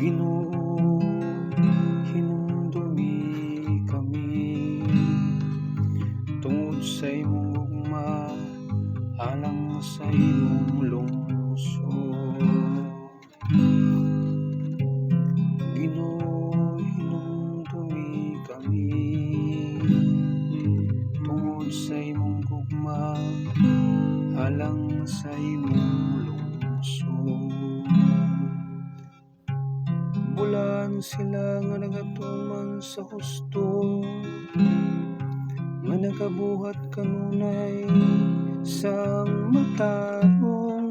Ginoo, hinumdumi kami tungod sa imong gugma, alang sa imong lungsod. Ginoo, hinumdumi kami tungod sa imong gugma, alang sa imong lungsod. Bulan sila nga nagatuman sa husto, nga nagabuhat kanunay sa matarong.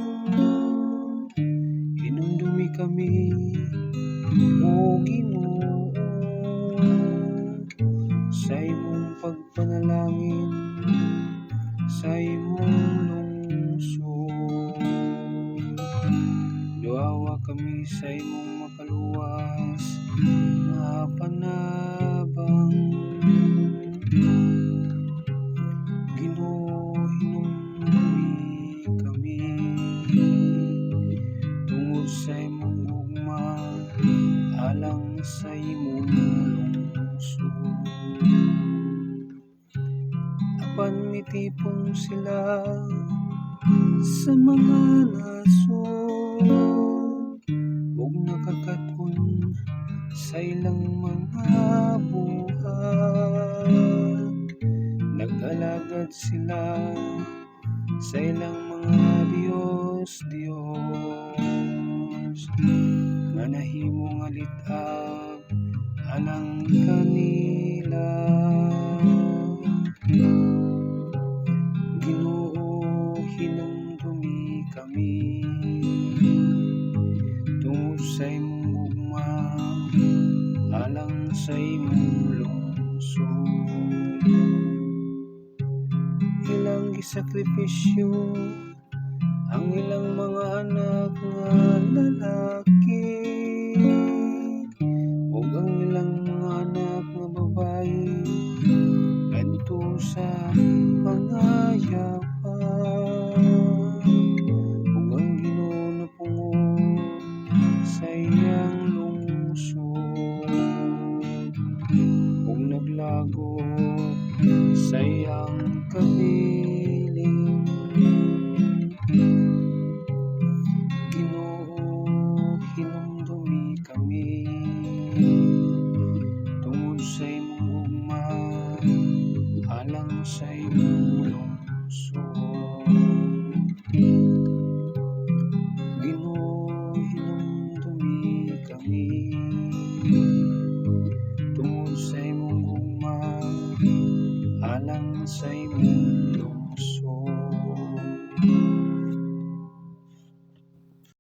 Hinumdumi kami, O Ginoo, sa imong pagpanalangin, sa imong lungsod. Duawa kami sa imong makaluwas nga panabang. Ginoo, hinumdumi kami tungod sa imong gugma, alang sa imong lungsod. Apan mitipong sila sa mga nasod, ug nakakat-on sa ilang mga buhat. Nag-alagad sila sa ilang mga Diyos nga nahimong alitag alang kanila. Ginoo, hinumdumi kami tungod sa imong gugma, alang sa imong lungsod. Ilang gisakripisyo ang ilang mga anak nga lalaki, ug ang ilang mga anak nga babayi ngadto sa pangayawan. Ug ang Ginoo napungod sa iyang lungsod, ug naglagot sa iyang kabiling. Ginoo, hinumdumi kami tungod sa imong gugma, alang sa imong lungsod. Ginoo, hinumdumi kami tungod sa imong gugma, alang sa imong